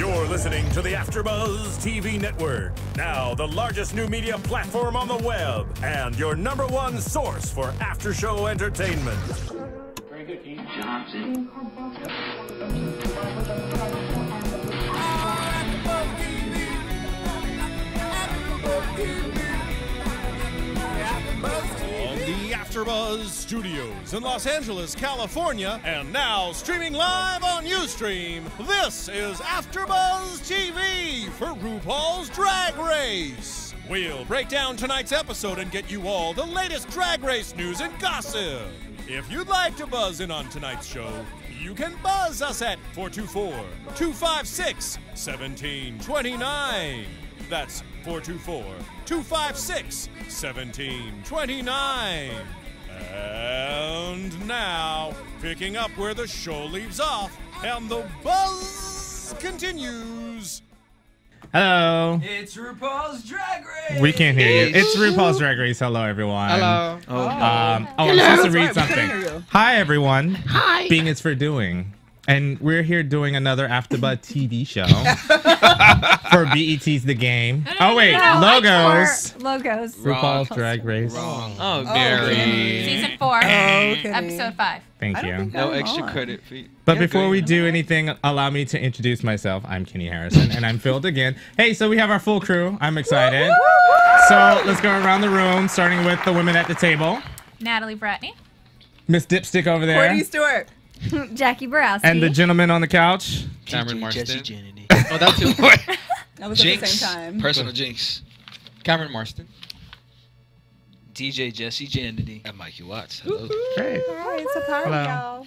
You're listening to the AfterBuzz TV network. Now, the largest new media platform on the web and your #1 source for after-show entertainment. Very good, Keith Johnson. The AfterBuzz Studios in Los Angeles, California, and now streaming live on Ustream. This is AfterBuzz TV for RuPaul's Drag Race. We'll break down tonight's episode and get you all the latest Drag Race news and gossip. If you'd like to buzz in on tonight's show, you can buzz us at 424-256-1729. That's 424-256-1729. And now, picking up where the show leaves off, and the buzz continues. Hello. It's RuPaul's Drag Race. We can't hear you. It's RuPaul's Drag Race. Hello, everyone. Hello. I'm supposed to read something. Hi, everyone. Hi. Being it's for doing. And we're here doing another AfterBuzz TV show for BET's The Game. Oh, wait. Logos. Logos. RuPaul's Drag Race. Wrong. Oh, Gary. Season 4. Episode 5. Thank you. No extra credit for you. But before we do anything, allow me to introduce myself. I'm Kenny Harrison, and I'm filled again. Hey, so we have our full crew. I'm excited. So let's go around the room, starting with the women at the table. Natalie Vratney. Miss Dipstick over there. Courtney Stewart. Jacque Borowski. And the gentleman on the couch. Cameron Marston. Jesse Janedy. Oh, that's who. That was Jinx. at the same time. Personal Jinx. Cameron Marston. DJ Jesse Janedy. And Mykee Wattz. Hello. Great. All right, it's a party,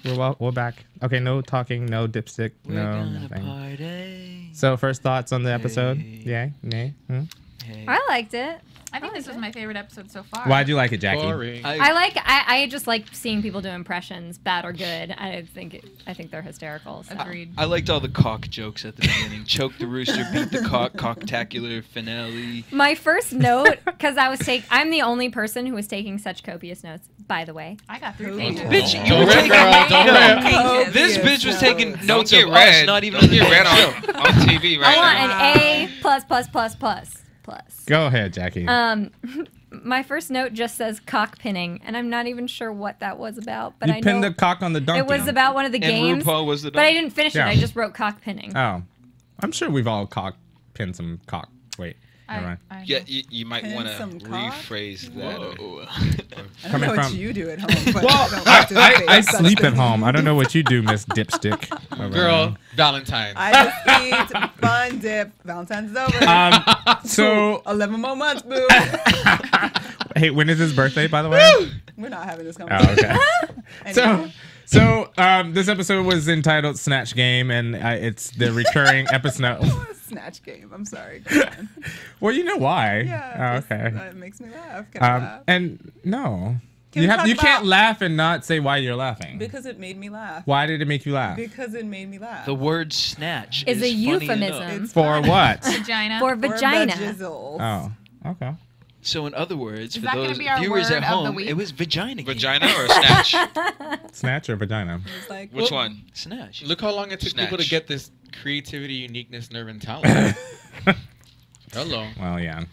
y'all. We're back. Okay, no talking, no dipstick, no nothing. Party. So first thoughts on the episode? Yay? Nay? Hey. I think this was my favorite episode so far. Why'd you like it, Jackie? I just like seeing people do impressions, bad or good. I think they're hysterical. So. Agreed. I liked all the cock jokes at the beginning. Choke the rooster, beat the cock, cocktacular finale. My first note, because I'm the only person who was taking such copious notes. By the way, I got 3 pages. Bitch, you were taking This bitch was taking notes of us, not even read on TV right now. I want an A++++++. Go ahead, Jackie. My first note just says cock pinning, and I'm not even sure what that was about. But you I pinned know the cock on the donkey. It was about one of the games. RuPaul was the but I didn't finish it. I just wrote cock pinning. Oh, I'm sure we've all pinned some cock. Wait, never mind. Yeah, you might want to rephrase that. I don't know what you do at home. But I sleep at home. I don't know what you do, Miss Dipstick. Girl, Valentine's. I just need fun dip. Valentine's is over. So 11 more months, boo. Hey, when is his birthday, by the way? We're not having this conversation. Oh, okay. So this episode was entitled Snatch Game, and it's the recurring episode. Snatch Game. I'm sorry. Well, you know why. Yeah. Okay. It makes me laugh. Can I laugh? And no. You can't laugh and not say why you're laughing. Because it made me laugh. Why did it make you laugh? Because it made me laugh. The word snatch is a euphemism. For what? Vagina. For vagina. Oh, okay. So in other words, for those viewers at home, it was vagina. Vagina or snatch? Snatch or vagina? Like, which one? Snatch. Look how long it took people to get this creativity, uniqueness, nerve, and talent. Hello. Well, yeah.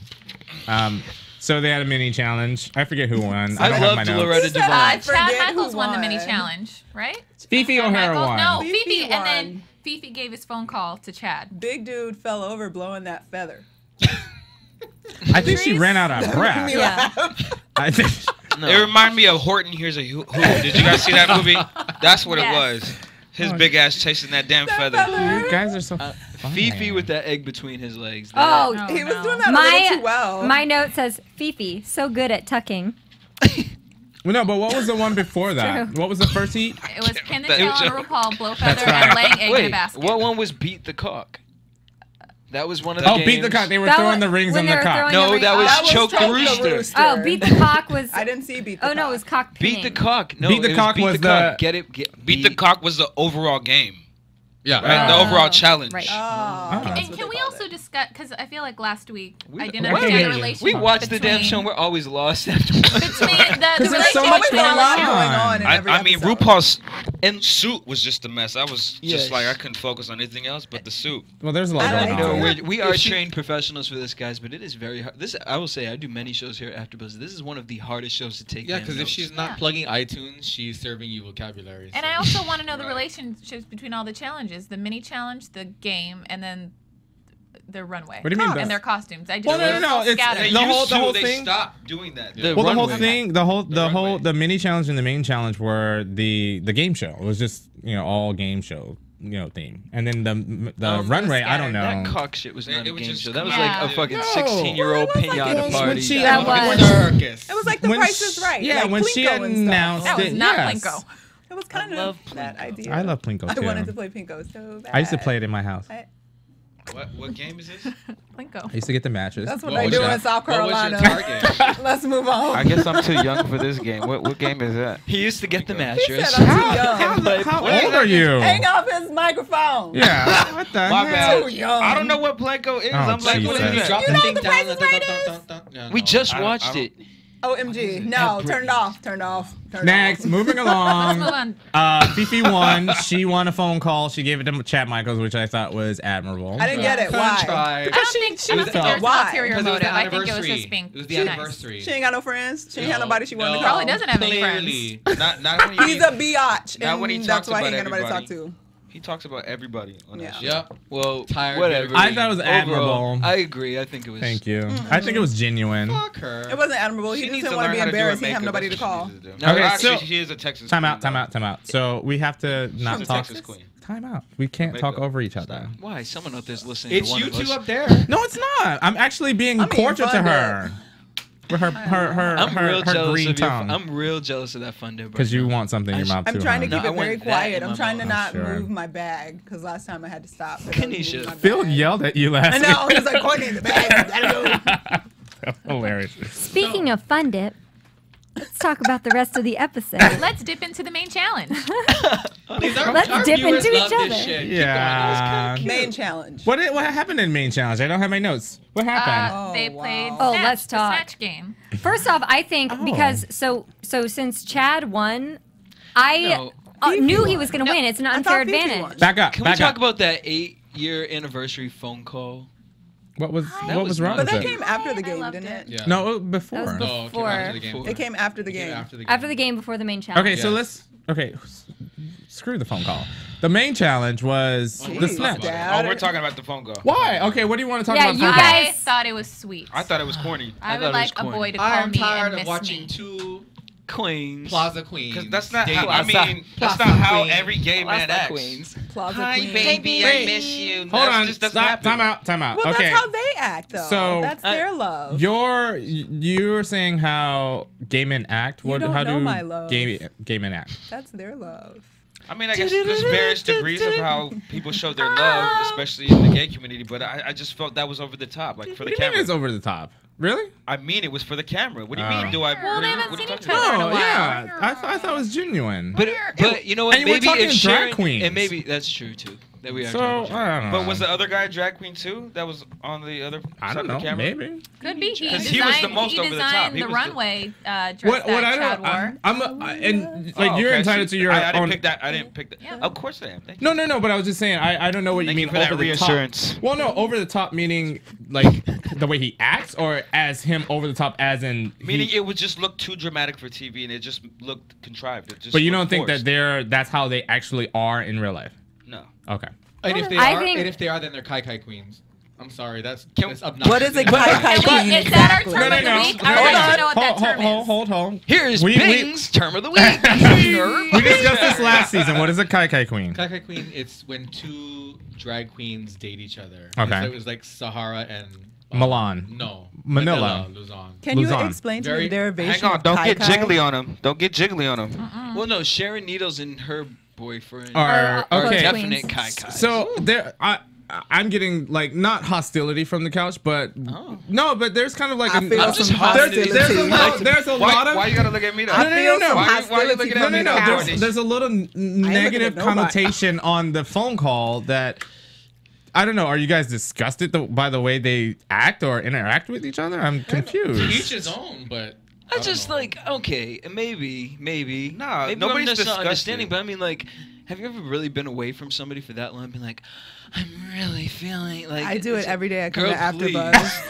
So they had a mini challenge. I forget who won. I loved Loretta Devine. Chad Michaels won the mini challenge, right? Phi Phi O'Hara won. No, Phi Phi, and then Phi Phi gave his phone call to Chad. Big dude fell over blowing that feather. I think she ran out of breath. Yeah. I think. No. It reminded me of Horton Hears a Who. Did you guys see that movie? That's what it was. His big ass chasing that damn feather. You guys are so Phi Phi with that egg between his legs. Oh, he was doing that a little too well. My note says, Phi Phi, so good at tucking. Well, no, but what was the one before that? True. What was the first heat? It was pin the tail on RuPaul, blow feather, and laying egg in a basket. What one was beat the cock? That was one of the games. Beat the cock. They were throwing the rings on the cock. No, that was choke the rooster. Oh, beat the cock was... I didn't see beat the cock. Oh, no, it was cock pinning. Beat the cock. No, beat the cock was the... Beat the cock was the overall game. Yeah. Right? The overall challenge. Right. And can we also discuss, because I feel like last week I didn't Wait, understand the relationship. we watched the damn show and we're always lost after between the there's so much relationship going on. in every I mean, episode. RuPaul's And suit was just a mess. I was just like I couldn't focus on anything else but the suit. Well, there's a lot going on. We are trained professionals for this, guys, but it is very hard. This I will say, I do many shows here at AfterBuzz. This is one of the hardest shows to take. Yeah, because if she's not plugging iTunes, she's serving you vocabulary. And I also want to know the relationships between all the challenges: the mini challenge, the game, and then their runway. What do you mean? And their costumes. I just no. It's the whole thing. They stopped doing that. The whole thing, the mini challenge and the main challenge were the game show. It was just all game show theme. And then the runway, I don't know. That cock shit was not a game show. That was like a fucking 16-year-old pinata party. That was. It was like The Price is Right. Yeah, like when she announced that was not Plinko. It was kind of that idea. I love Plinko too. I wanted to play Plinko so bad. I used to play it in my house. What game is this? Plinko. I used to get the matches. That's what I do in South Carolina. Let's move on. I guess I'm too young for this game. What game is that? He used to get the mattress. How old are you? Hang off his microphone. Yeah. What the My bad. Too young. I don't know what Plinko is. I'm like, what is that? You know what The Price is Right is? We just watched it. OMG. No, turn it off. Turn it off. Next, moving along. Let's move on. Phi Phi won. She won a phone call. She gave it to Chad Michaels, which I thought was admirable. I didn't get it. Why? I don't think there's an ulterior motive. I think it was just being It was the anniversary. She ain't got no friends. She ain't got nobody she wanted to call. Probably doesn't have any friends. Not when He's a biatch. Not when he and talks that's why he about ain't got nobody to talk everybody. to. He talks about everybody on that show. Yeah. Well, whatever. I thought it was admirable. I agree. I think it was. Thank you. I think it was genuine. Fuck her. It wasn't admirable. He just didn't want to be embarrassed. He didn't have nobody to call. Actually, she is a Texas Time queen. out. So we have to not She's a talk. Texas queen. Time out. We can't talk over each other. Why? Someone out there's listening. It's to one you of two us. up there. No, it's not. I'm actually being cordial to her. With her green tongue. I'm real jealous of that fun day. Because you want something in your mouth too. I'm trying to keep No, it I very want that quiet. in I'm my trying to mouth. not move my bag because last time I had to stop. Kanisha. Phil yelled at you last I know. He's like, Courtney, the bag. Hilarious. Speaking of fun dip, let's talk about the rest of the episode. Let's dip into the main challenge. Let's dip into each other. Yeah. Main challenge. What happened in main challenge? I don't have my notes. What happened? They played let's talk. Snatch Game. First off, I think because so since Chad won, I knew he was going to win. It's an unfair advantage. Back up. Can we talk about that 8-year anniversary phone call? What was wrong But with that it? came after the game, didn't it? Yeah. No, before. That was before. It came after the game. After the game, before the main challenge. Okay, so screw the phone call. The main challenge was the snatch. Oh, we're talking about the phone call. Why? Okay, what do you want to talk about? You I thought it was sweet. I thought it was corny. I would like a boy to call me and miss watching me. two Queens. Plaza Queens. Because that's not dating. how, that's not how every gay man Plaza acts. Queens. Plaza Hi, Queen. baby, I miss you. Hold on. Stop. Time out. Well, okay. that's how they act, though. So, that's their love. You're saying how gay men act? You don't how know do my love. gay men act? That's their love. I mean, I guess there's various degrees of how people show their love, especially in the gay community. But I just felt that was over the top, like for the What do you camera. mean it's over the top? Really? I mean, it was for the camera. What do you mean? Do I? Well, they haven't seen each other in a Oh while. yeah, I thought it was genuine. But you know what? And we're Maybe talking if drag Sharon, queens. and maybe that's true too. That we are. So talking about. I don't know. But was the other guy a drag queen too? That was on the other I side don't of know. the camera? Maybe. Could be. He 'Cause designed, he was the most over the top. designed He the was runway dress What that I Chad don't. wore. And like you're entitled to your I didn't own. pick that. I didn't pick that. Yeah. Of course I am. Thank you. No. But I was just saying. I don't know what Thank you you mean for that over the reassurance. top. Well, no, over the top meaning like the way he acts, or as him over the top, as in. Meaning it would just look too dramatic for TV, and it just looked contrived. It just But you don't looked think forced. that that's how they actually are in real life? No. Okay. And if they I are, think- and if they are, then they're Kai Queens. I'm sorry, that's obnoxious. What is a Kai Queen Is that our exactly? term of the week? I would like to know what that term is. Hold. Here's We- Bing's term of the week. We discussed this last season. What is a Kai Queen? Kai Queen, it's when two drag queens date each other. Okay. So it was like Sahara and Milan. No. Manila. Luzon. Can you Luzon. explain to me the derivation Hang on, of don't Kai get Kai? jiggly on him. Don't get jiggly on him. Well, no, Sharon Needles and her boyfriend Are okay. definite Kai Kai. So there, I'm getting like not hostility from the couch, but no, but there's kind of like I feel some hostility. there's a lot of Why you gotta look at me though? I feel some Why you hostility looking from at me the though? couch. There's a little negative nobody. connotation on the phone call that I don't know. Are you guys disgusted by the way they act or interact with each other? I'm To confused. each his own, but I just like okay, maybe. Nah, maybe nobody's I'm just not disgusted. understanding. But I mean, like, have you ever really been away from somebody for that long? And been like, I'm really feeling like. I do it every day. I come Girl, to AfterBuzz.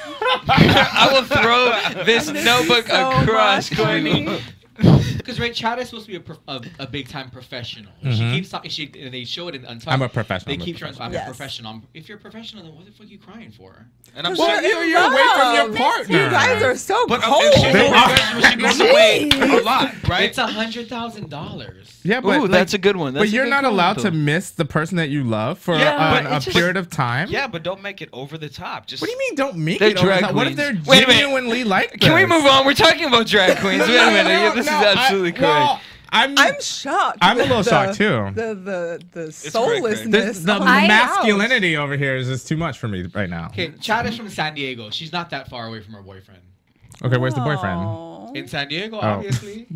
I will throw this notebook across Courtney. Because Chad is supposed to be a big time professional. She keeps talking. They show it in Untitled. I'm a professional. They keep trying. I'm a professional. If you're a professional, then what the fuck are you crying for? And I'm saying you're away from your partner. You guys are so cold. She goes away a lot, right? It's $100,000. Yeah, but that's a good one. That's but you're not allowed to miss the person that you love for a period of time. Yeah, but don't make it over the top. Just what do you mean? Don't make They're it over the drag top? What if they're queens. genuinely like this? Can we move on? We're talking about drag queens. Wait a minute. This is absolutely correct. Well, I'm shocked. I'm a little shocked too. The soullessness. The masculinity over here is just too much for me right now. Okay, Chad is from San Diego. She's not that far away from her boyfriend. Okay, where's the boyfriend? In San Diego, obviously.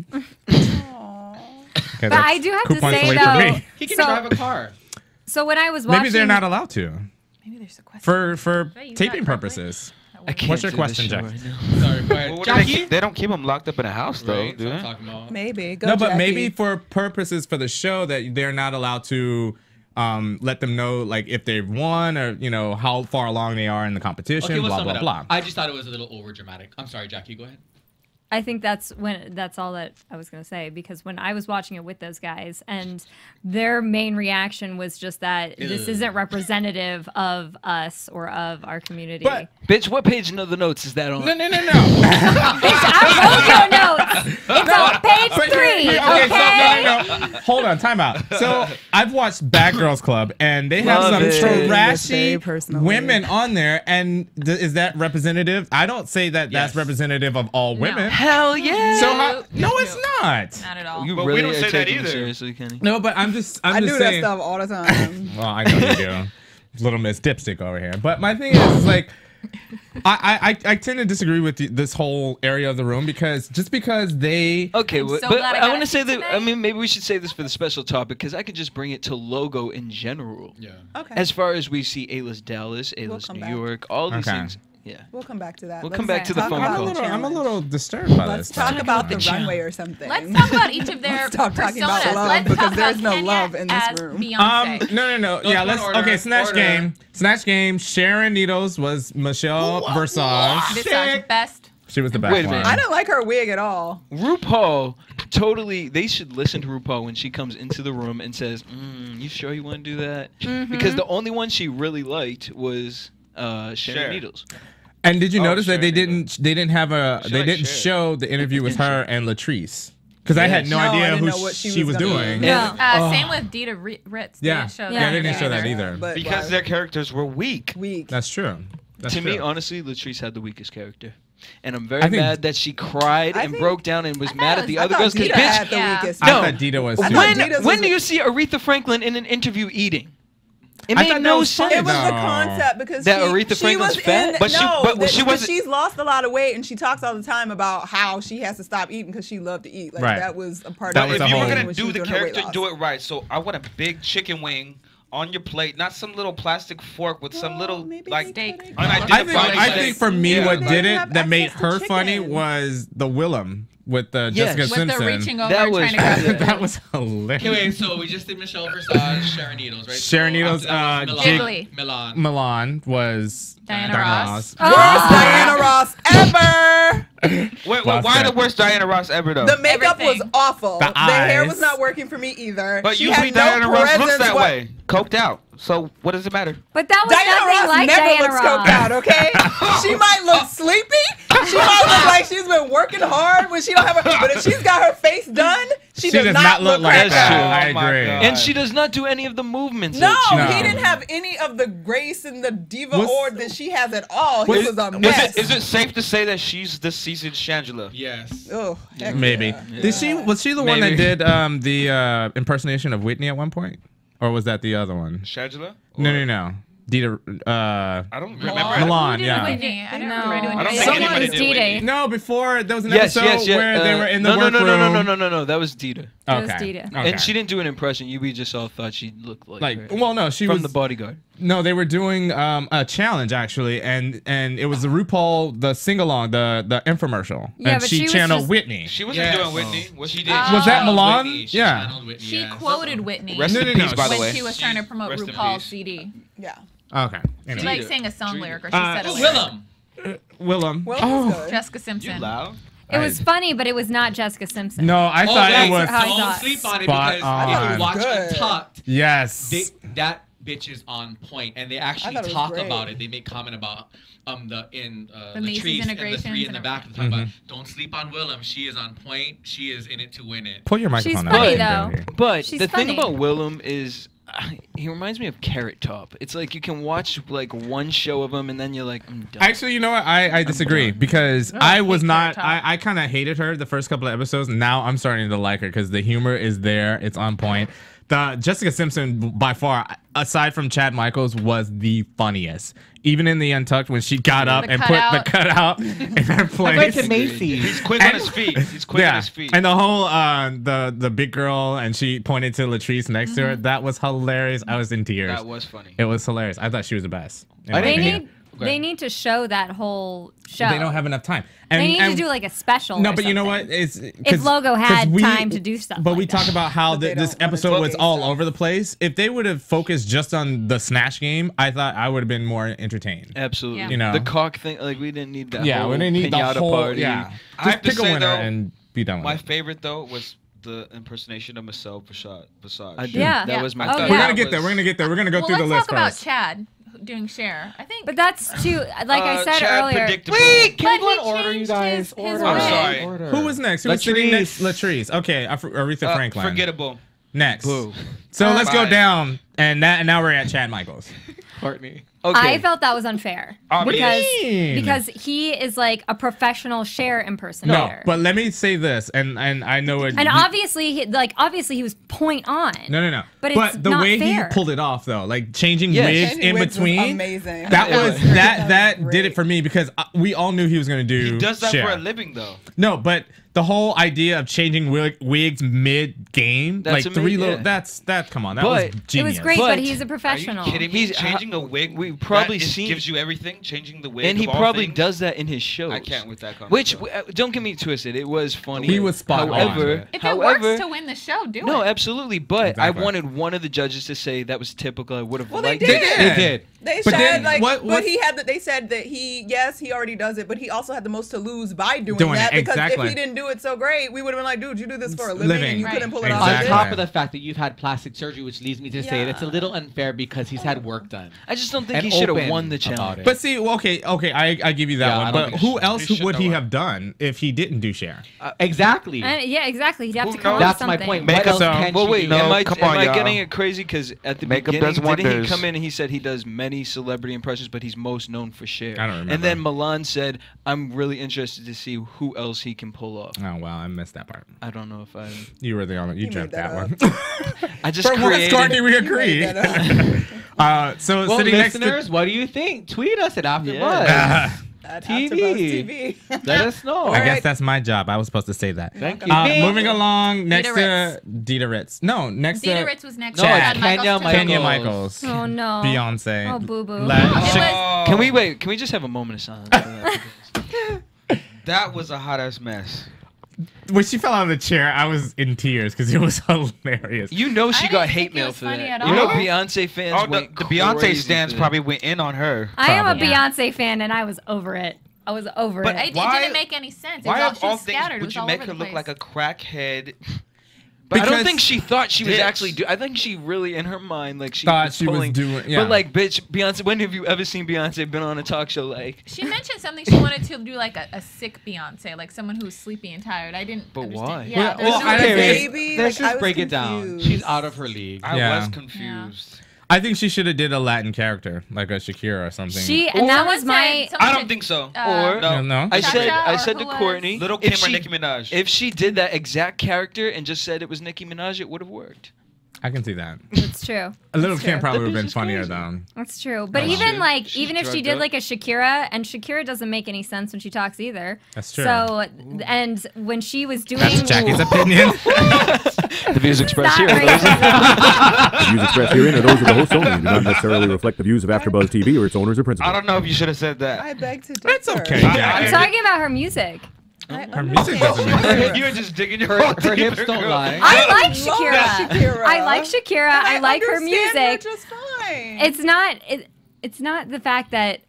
Okay, but I do have to say though, he can drive a car. So when I was watching, maybe they're not allowed to. Maybe there's a question for taping purposes. What's your question, Jack? Right Sorry, go ahead. Well, they don't keep them locked up in a house, though, do they? Maybe. Go no, but Jackie. maybe for purposes for the show that they're not allowed to let them know like if they've won or how far along they are in the competition. Okay, blah blah blah. I just thought it was a little over dramatic. I'm sorry, Jackie. Go ahead. I think that's all that I was going to say, because when I was watching it with those guys and their main reaction was just that this isn't representative of us or of our community. But, bitch, what page of the notes is that on? No. Bitch, I wrote your notes. It's on page 3. Okay. So, hold on, time out. So I've watched Bad Girls Club and they have some trashy women on there, and is that representative? I don't say that that's representative of all women. Hell yeah. So no, it's not. Not at all. You But really we don't say that either. Seriously, Kenny. No, but I'm just I do saying. that stuff all the time. Well, I know you do. Little Miss Dipstick over here. But my thing is like, I tend to disagree with this whole area of the room because they. Okay, I'm so but glad I I got want to it say that. tonight. I mean, maybe we should say this for the special topic because I could just bring it to logo in general. Yeah. Okay. As far as we see A-list Dallas, A-list come New back. York, all these Okay. things. Yeah. We'll come back to that. We'll Let's come back to the talk phone about call. the I'm a challenge. little disturbed by Let's this. talk about the runway or something. Let's talk about each of their Let's stop talking about personas. love Let's because talk there's about no Kenya love in this as room. Beyonce. No. Yeah, let's. Okay, Snatch Game. Snatch Game. Sharon Needles was Michelle Visage. Visage, best. She was the best Wait a one. minute. I didn't like her wig at all. RuPaul, totally, they should listen to RuPaul when she comes into the room and says, you sure you want to do that? Because the only one she really liked was Sharon Needles. And did you notice that they Sharon didn't show the interview with her and Latrice? Because I had no idea I didn't who know what she was gonna doing. do. Yeah. Same with DiDa Ritz. They Yeah, didn't show they that didn't show that either. either. But Because their characters were weak. That's true. That's To me, true. honestly, Latrice had the weakest character. And I'm very I think- mad that she cried and broke down and was mad at the other girls. Because, Dita had the bitch, weakest. I no. thought Dita was. I too. thought Dita's when was- do you see Aretha Franklin in an interview eating? It I made thought that no was sense. funny. It was the No. concept because That she, Aretha she Franklin's was fat? in, But she- no, but that- she because wasn't- she's lost a lot of weight and she talks all the time about how she has to stop eating because she loved to eat. Like Right. that was a part That of was it. the If you were whole- gonna when she do was the doing her weight character, loss. do it right. So I want a big chicken wing on your plate, not some little plastic fork with some little maybe like they steak. could've- unidentified. I think for me, Yeah. what They did didn't it have that made access to her funny chicken. was the Willam with Yes. Jessica With the Simpson. Reaching over That was trying to grab good. it. That was hilarious. Okay, wait, so we just did Michelle Visage, Sharon Needles, right? Sharon So Needles, after that was Jiggly. Milan. Milan was Diana Ross. Worst Diana Ross ever. Wait, Lost why that. the worst Diana Ross ever though? The makeup was Everything. awful. The The hair eyes. was not working for me either. But she usually had no Diana Ross looks presence that what- way, coked out. So what does it matter? But that was Diana nothing Ross like never Diana looks Ross. coked out, okay? She might look sleepy. She might look like she's been working hard when she don't have her. But if she's got her face done, she does not look like cracked that. out. I Oh my agree. God. And she does not do any of the movements. No, that she No. he didn't have any of the grace and the diva What's- or that she has at all. He What's- was a mess. Is it safe to say that she's this season's Shangela? Yes. Oh, heck Maybe. yeah. Was she the one that Maybe. did the impersonation of Whitney at one point, or was that the other one? Shangela? No. Dita. I don't remember. Milan. Who did Yeah. Whitney? I don't No. remember doing I don't Whitney. think Someone anybody was did DiDa. Whitney. No, before there was an Yes, episode yes, yeah. where they were in the no, workroom. no. That was Dita. That was Okay. Dita. Okay. And she didn't do an impression. We just all thought she looked like her. Well, no, she from was The Bodyguard. No, they were doing a challenge actually, and it was the RuPaul, the sing-along, the infomercial, and she channeled Whitney. She wasn't doing Whitney. What she did? Was that Milan? Yeah. She quoted Whitney. Rest in peace, by the way. When she was trying to promote RuPaul's CD. Yeah. Okay. She like sang a song lyric, or she said a lyric. Willam. Jessica Simpson. You loud? It was funny, but it was not Jessica Simpson. No, I thought it was. Don't sleep on it because if you watch Untucked, yes, that bitch is on point, and they actually talk about it. They make comment about the trees and the three in the back. They talk about don't sleep on Willam. She is on point. She is in it to win it. Pull your microphone. She's funny though. But She's the funny. thing about Willam is. He reminds me of Carrot Top. It's like you can watch like one show of him and then you're like, I'm done. Actually, you know what? I disagree because I was not. I kind of hated her the first couple of episodes. Now I'm starting to like her because the humor is there. It's on point. The Jessica Simpson, by far, aside from Chad Michaels, was the funniest. Even in the Untucked, when she got up and put the cutout in her place. I went to Macy's. He's quick on his feet. He's quick on his feet. And the whole the big girl, and she pointed to Latrice next to her. That was hilarious. I was in tears. That was funny. It was hilarious. I thought she was the best. They need to show that whole show. They don't have enough time. They need to do like a special. No, or but you know something. what? It's if Logo had time to do stuff. But we talk about how this episode was all over the place. If they would have focused just on the Snatch Game, I thought I would have been more entertained. Absolutely. Yeah. You know, the cock thing. Like we didn't need that. Yeah, whole we didn't need the pinata whole party. Yeah, I have just to pick a say, winner though, and be done with my it. favorite though was the impersonation of Michelle Visage. That was my favorite. We're gonna get there. We're gonna get there. We're gonna go through the list Let's talk about first. Chad doing Cher. I think. But that's too. Like I said earlier. Wait, can we go in order, you guys? His I'm sorry. Order. Who was next? Who was sitting next? Latrice. Okay, Aretha Franklin. Forgettable. Next. Boo. So let's go down, and now we're at Chad Michaels. Courtney. I felt that was unfair Mean. because he is like a professional Cher impersonator. No, but let me say this, and I know it. And obviously he was point on. No. But it's the not way fair. he pulled it off, though, like changing wigs in between, was amazing. that did it for me because we all knew he was going to do. He does that Cher. for a living, though. No, but the whole idea of changing wigs mid game, That's like three little, yeah. come on, that was genius. It was great, but he's a professional. Are you kidding me? He's changing a wig. We probably seen gives you everything. Changing the wig, and he of all probably things. does that in his shows. I can't with that. Which don't get me twisted. It was funny. He was spot on. If it works to win the show, do it. No, absolutely. But Exactly. I wanted one of the judges to say that was typical. I would have liked they did. it. They did. They But said then like, what- but he had. They said that he already does it, but he also had the most to lose by doing Doing that it, because exactly. if he didn't do it so great, we would have been like, dude, you do this for a living, Living. and you couldn't pull it Exactly. off. On top of the fact that you've had plastic surgery, which leads me to say Yeah. that's a little unfair because he's had work done. I just don't think And he should have open won the about challenge. it. But see, okay, I give you that Yeah, I one. don't But think who he else should would he know have done if he didn't do Cher? Exactly. Yeah, exactly. He'd have to Who come up knows? with That's my something. point. Make What up else some- can Well, she wait, do? am I come on, y'all. getting it crazy? Because at the Makeup beginning, does didn't he wonders. come in and he said he does many celebrity impressions, but he's most known for Cher. I don't remember. And then Milan said, I'm really interested to see who else he can pull off. Oh wow, I missed that part. I don't know if I... You were the only. You dreamt made that that one. I just For once, created... Courtney, we You agree. made that So Well, sitting next listeners, to. what do you think? Tweet us at AfterBuzz. At TV. AfterBuzz TV. Let us know. I guess that's my job. I was supposed to say that. Thank you. Moving along, next Ritz. to DiDa Ritz. No, next DiDa to Ritz was next. No, to it's Chad Kenya Michaels. Kenya Michaels. Oh no. Beyonce. Oh boo boo. Can we wait? Can we just have a moment of silence for that? That was a hot ass mess. When she fell out of the chair, I was in tears because it was hilarious. You know she I got didn't hate think it mail was for funny that. at You know all. Beyonce fans Oh, the went Beyonce crazy stands for that. probably went in on her. I am a Probably. Beyonce fan, and I was over it. I was over But it. It Why- didn't make any sense. It Why was of all, all she was things scattered. It would was you all make over her the look place. like a crackhead? But I don't Because think she thought she was dicks. actually I think she really, in her mind, like she Thought was she was pulling. doing- yeah. But like, bitch, Beyonce. When have you ever seen Beyonce been on a talk show? Like, She mentioned something she wanted to do like a sick Beyonce, like someone who's sleepy and tired. I didn't But understand. why? Yeah, Well, there's no I reason. Baby, Let's like, I just was break it down. confused. She's out of her league. I Yeah. was confused. I think she should have did a Latin character, like a Shakira or something. And that was my. I don't think so. or No. No. I Cha-Cha said or to who was? Courtney, Little if Kim or she- Nicki Minaj. if she did that exact character and just said it was Nicki Minaj, it would have worked. I can see that. That's true. A little Kim probably would have been funnier though. That's true. But even like, even if she did like a Shakira, and Shakira doesn't make any sense when she talks either. That's true. So, and when she was doing, that's Jackie's opinion. The views expressed here. The views expressed herein are those of the host only. Do not necessarily reflect the views of AfterBuzz TV or its owners or principals. I don't know if you should have said that. I beg to differ. It's okay, Jackie. I'm talking about her music. Her music doesn't matter. You're just digging your her hips don't lie. I like Shakira. I like Shakira. I like her music. Just fine. It's not the fact that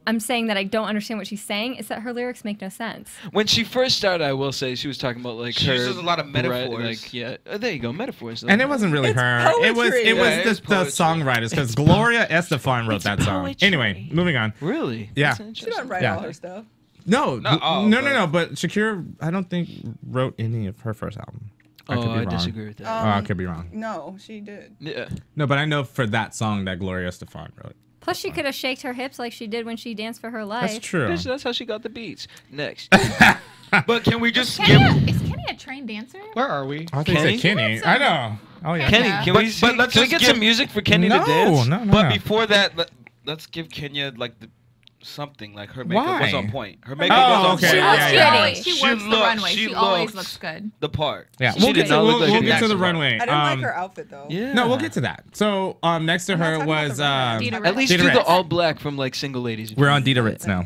I'm saying that I don't understand what she's saying. It's that her lyrics make no sense. When she first started, I will say she was talking about like she her. uses a lot of metaphors. Like, yeah, there you go, metaphors. And it wasn't really her. Poetry. It was the songwriters because Gloria Estefan wrote that song. Poetry. Anyway, moving on. Really? Yeah. She doesn't write all her stuff. No. But Shakira, I don't think wrote any of her first album. I disagree with that. I could be wrong. No, she did. Yeah. No, but I know for that song that Gloria Estefan wrote. Plus, she could have shaked her hips like she did when she danced for her life. That's true. That's how she got the beats. Next. But can we just Is Kenny a trained dancer? Where are we? I think it's Kenny. I know. Oh yeah. Kenny, can we get some music for Kenny to dance? No. But before that, let's give Kenya like something like her makeup was on point. Her makeup was on point. She works the runway. She always looks good. The part. Yeah, we'll get to the runway. I didn't like her outfit though. Yeah. No, we'll get to that. So next to her was at least do the all black from like Single Ladies. We're on DiDa Ritz now.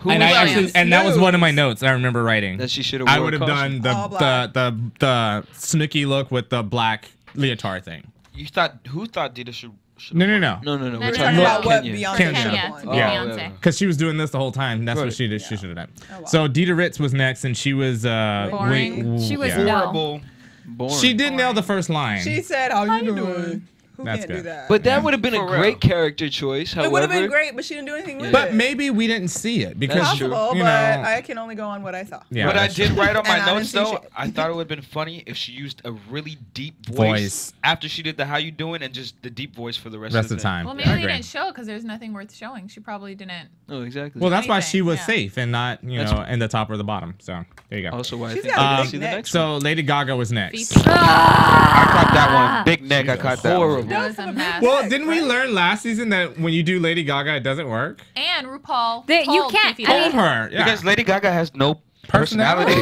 And that was one of my notes I remember writing. That she should have. I would have done the Snooki look with the black leotard thing. Who thought DiDa should? No. We're talking about what Beyonce. Beyonce. Because she was doing this the whole time. That's what she did. She should have done. Oh, wow. So DiDa Ritz was next, and she was boring. She was horrible. Boring. She did nail the first line. She said, "How you doing?" Who That's can't good. do that? But that would have been a great character choice. However, it would have been great, but she didn't do anything with it. But maybe we didn't see it because possible, you know, but I can only go on what I saw. Yeah, what I did write on my And notes though, I thought it would have been funny if she used a really deep voice after she did the "How you doing" and just the deep voice for the rest of the time. Well, maybe they didn't show it because there's nothing worth showing. She probably didn't. Oh, exactly. Well, that's why she was safe and not in the top or the bottom. So there you go. Also, why She's I got a big neck. So Lady Gaga was next. I caught that one. Big neck. I caught that one. That was a mess. Well, didn't we learn last season that when you do Lady Gaga, it doesn't work? And RuPaul you can't. Told her because Lady Gaga has no personality.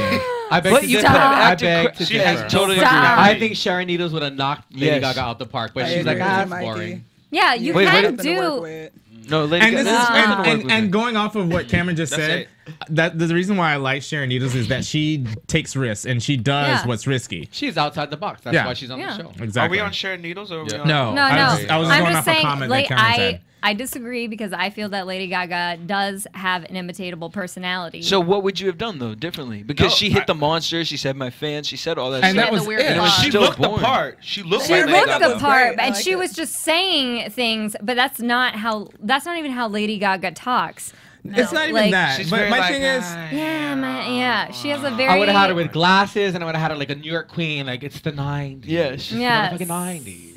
I beg to She has totally. I think Sharon Needles would have knocked Lady Gaga out the park, but she's like, it's boring. Yeah, you can do. No, Lady and, Gaga. And going off of what Cameron just said, that the reason why I like Sharon Needles is that she takes risks and she does what's risky. She's outside the box. That's why she's on the show. Exactly. Are we on Sharon Needles or are we on? No. I was going off a comment that Cameron said. I disagree because I feel that Lady Gaga does have an imitatable personality. So what would you have done though differently? Because she hit the monster. She said my fans. She said all that. And stuff. that was weird and it was She still looked boring. the part. She looked She like looked Lady the Gaga. part, and she was just saying things, but that's not even how Lady Gaga talks. No. It's not even that. She's But my very thing is, she has a very. I would have had her with glasses, and I would have had her like a New York queen, like it's the 90s. Yes. Motherfucking 90s.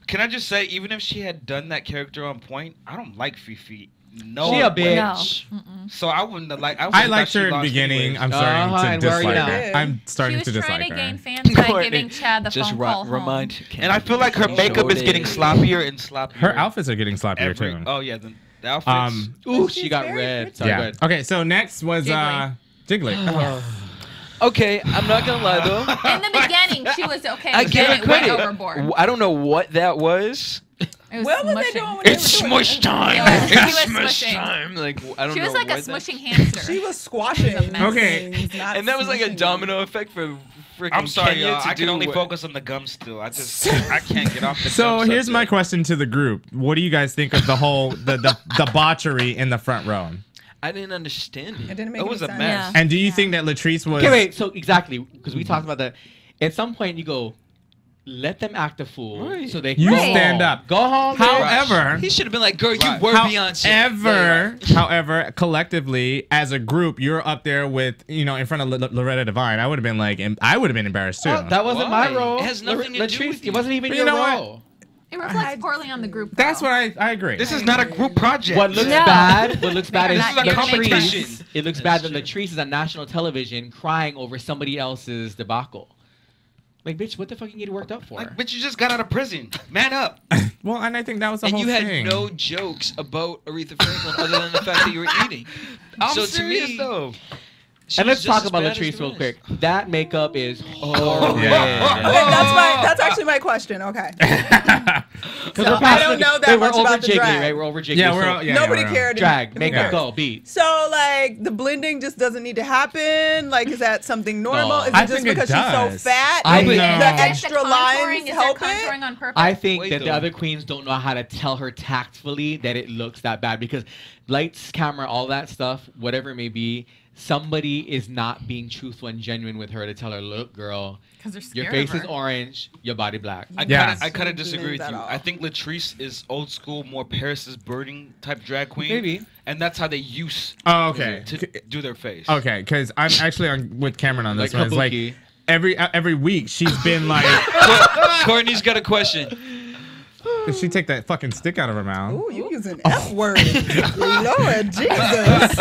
Can I just say, even if she had done that character on point, I don't like Phi Phi. No, she a bitch. No. So I wouldn't have like. I liked her in the beginning. I'm starting to dislike her. I'm starting to dislike her. She was trying to gain fans by giving Chad the phone call home. And I feel like her makeup is getting sloppier and sloppier. Her outfits are getting sloppier too. Oh yeah, the outfits. Ooh, she got red. Sorry, yeah. Okay, so next was Jiggly. Okay, I'm not gonna lie though. In the beginning, she was okay. I give her credit. Overboard. I don't know what that was. It was It's smush time. It's smush time. Like I don't know. She was like a smushing hamster. She was squashing. Okay, and that was like a domino effect for freaking. I'm sorry, Kenya y'all. to I can do only what? focus on the gum still. I can't get off the. So gum here's my subject. question to the group: what do you guys think of the whole the debauchery in the front row? I didn't understand it. It didn't make It was a sense. mess. And do you think that Latrice was? Okay, wait. So exactly, because we talked about that. At some point, you go, let them act a fool, so they can You go stand home. up. Go home. However, He should have been like, "Girl, you were Beyonce." However, collectively as a group, you're up there with in front of Loretta Devine. I would have been like, I would have been embarrassed too. Oh, that wasn't my role. It has nothing to do with you. It wasn't even But your you know what? role. It reflects poorly on the group. That's though. what I agree. This is not a group project. What looks bad? What looks bad is This is a competition. Latrice. It looks bad that Latrice is on national television crying over somebody else's debacle. Like, bitch, what the fuck you get worked up for? Like, bitch, you just got out of prison. Man up. Well, and I think that was the whole thing. And thing. you had no jokes about Aretha Franklin other than the fact that you were eating. I'm so serious, to me, though. And let's talk about Latrice real quick. That makeup is horrible. That's actually my question. Okay. So I don't know that much about the drag. Right? We're over Jiggly. Yeah, nobody cared. Drag, makeup, go, beat. So like the blending just doesn't need to happen. Like, is that something normal? No. Is it I just think because it she's so does. fat? I The know. extra lines help it. Contouring on purpose? I think that the other queens don't know how to tell her tactfully that it looks that bad because lights, camera, all that stuff, whatever it may be, somebody is not being truthful and genuine with her to tell her, look, girl, your face is orange, your body black. I kind of disagree with you. I think Latrice is old school, more Paris is Burning type drag queen. Maybe. And that's how they used to do their face. Okay, because I'm actually with Cameron on this one. It's like every week she's been like... Courtney's got a question. If she take that fucking stick out of her mouth. Ooh, you using F word. Lord Jesus.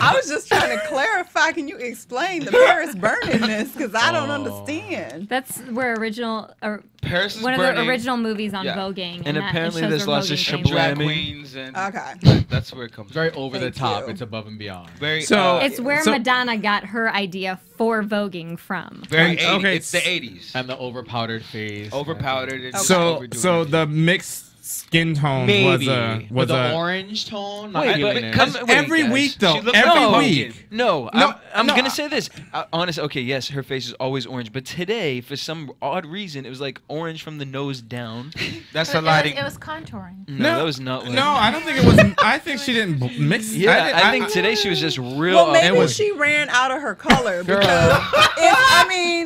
I was just trying to clarify. Can you explain the Paris burningness? Because I don't understand. That's where Paris is one burning. of the original movies on voguing. And apparently there's lots of drag queens. And that's where it comes very over the top. It's above and beyond. Very. It's where Madonna got her idea for voguing from. Very 80s. Okay, it's the 80s. And the over-powdered face. Over-powdered. So the mixed skin tone was the orange tone. Every week though. Every week. No, I'm gonna say this. Honestly, okay, yes, her face is always orange, but today, for some odd reason, it was like orange from the nose down. That's the lighting. It was contouring. No, that was not. No, I don't think it was. I think she didn't mix. Yeah, I think today she was just real. Well, maybe she ran out of her color because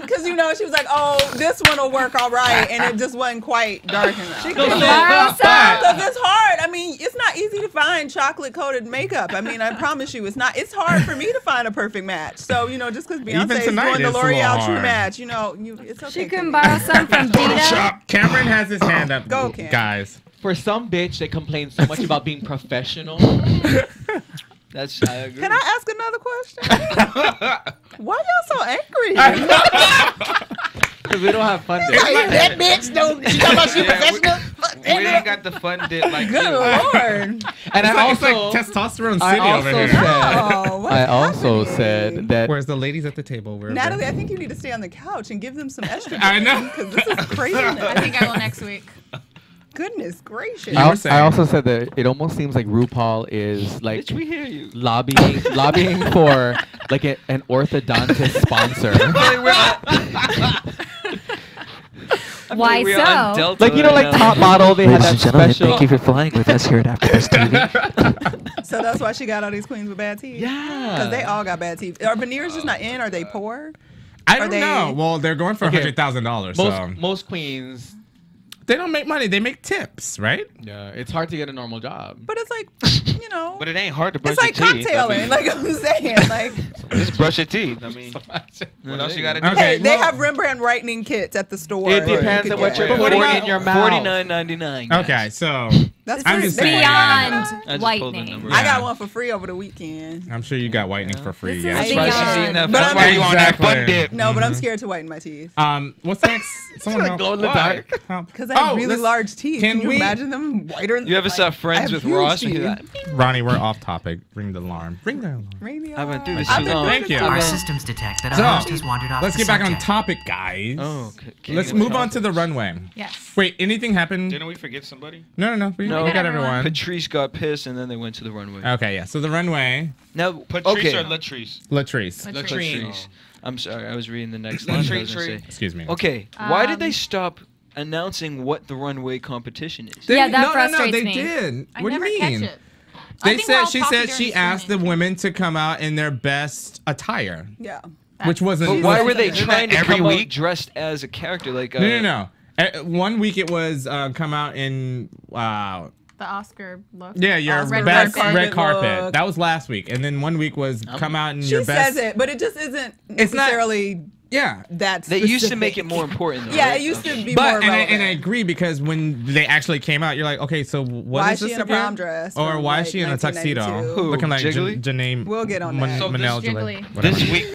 because she was like, oh, this one will work all right, and it just wasn't quite dark enough. Because it's hard. I mean, it's not easy to find chocolate-coated makeup. I mean, I promise you, it's not. It's hard for me to find a perfect match. So, just because Beyonce is doing the L'Oreal True Match, it's okay. She can borrow some from DiDa. Cameron has his hand up. Go, Cam. Guys. For some bitch that complains so much about being professional. I agree. Can I ask another question? Why y'all so angry? Because we don't have fun dip. That bitch don't. She talking about she professional. We ain't got the fun dip like Good Lord. And it's like testosterone city over here. I also said that. Whereas the ladies at the table were. Natalie, I think you need to stay on the couch and give them some estrogen. I know. Because this is crazy. I think I will next week. Goodness gracious. I also said that it almost seems like RuPaul is like Bitch, we hear you. lobbying for like an orthodontist sponsor. Why so? Like like Top Model, they had that special. Thank you for flying with us here at AfterBuzz TV. So that's why she got all these queens with bad teeth. Yeah, because they all got bad teeth. Are veneers just not in? Are they poor? I don't know. Well, they're going for $100,000. Most queens. They don't make money. They make tips, right? Yeah, it's hard to get a normal job. But it's like, But it ain't hard to brush it's like your teeth. cocktailing. Like I'm saying, like. Just brush your teeth. I mean, what else you got to do? Hey, they have Rembrandt whitening kits at the store. It depends on what you're putting in your mouth. $49.99. Okay, so that's beyond whitening. I got one for free over the weekend. I'm sure you got whitening for free. Yeah, that's why she's eating that. That's why you want that fun dip. No, but I'm scared to whiten my teeth. What's next? Someone help. Go in the dark. Because I have really large teeth. Can you imagine them whiter? You ever saw Friends with Ross? Ronnie, we're off topic. Ring the alarm. Ring the alarm. Ring the alarm. I've been doing this Thank you. Our systems detect that a host has wandered off. Let's get back on topic, guys. Oh, okay. Let's move on to the runway. Yes. Wait, anything happened? Didn't we forget somebody? No. We got everyone. Patrice got pissed, and then they went to the runway. Okay, yeah. So the runway. Now, Patrice or Latrice? Latrice. I'm sorry, I was reading the next line. Excuse me. Okay, why did they stop announcing what the runway competition is? That frustrates me. me. They did. I What do you never mean? catch it. She said she asked the women to come out in their best attire. Yeah. Which wasn't. But why were they trying to come out dressed as a character? Like No. 1 week it was come out in the Oscar look. Yeah, your best red carpet. That was last week, and then 1 week was come out in your best. She says it, but it just isn't necessarily. They used to make it more important. Though, it used to be more relevant. And I agree because when they actually came out, you're like, okay, so why is she in a prom dress? Or why is she in a tuxedo, looking like Janelle? We'll get on that. Manel, Jiggly. this week.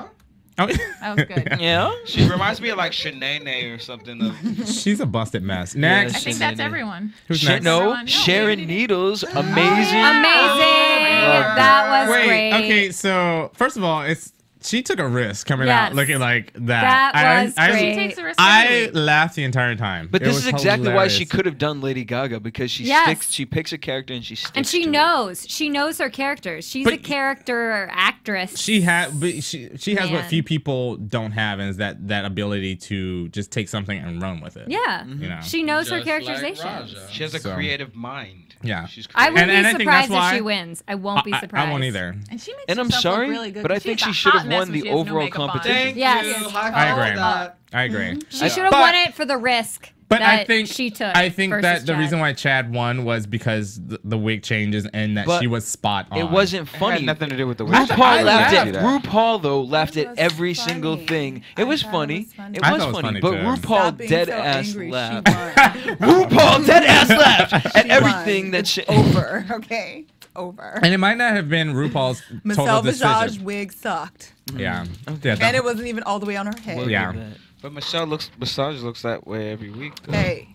No. Oh. That was good. Yeah. She reminds me of like Shanae or something. She's a busted mess. Next. I think that's everyone. Who's next? No, Sharon Needles. Amazing. That was great. great. Okay, so first of all, she took a risk coming out looking like that. That was great. She takes a risk. I laughed the entire time. But this is exactly hilarious. why she could have done Lady Gaga, because she picks a character and she sticks And she to knows. She knows her characters. She's a character actress. She has what few people don't have, and is that ability to just take something and run with it. Yeah. You know? She knows her Just characterization. like Raja. She has a creative mind. Yeah. She's I creative. wouldn't And I be think that's surprised if why she wins. I won't be surprised. I won't either. And she makes And I'm herself sorry, look really good. but I think she should have won the overall competition. Thank Yes. you. High I five agree. for that. I agree. She should have won it for the risk But that I think she took. I think versus that the Chad. reason why Chad won was because the wig changes and that But she was spot on. It wasn't It funny. had nothing to do with the wig. RuPaul laughed laughed. at RuPaul though laughed at every single thing. It was funny. It I was thought it was funny, funny, but too. RuPaul dead ass laughed. RuPaul dead ass laughed at everything that she. Over. Okay. Over. And it might not have been RuPaul's Michelle total Visage decision. wig sucked. Yeah. And it wasn't even all the way on her head. Yeah. But Visage looks that way every week. Though. Hey.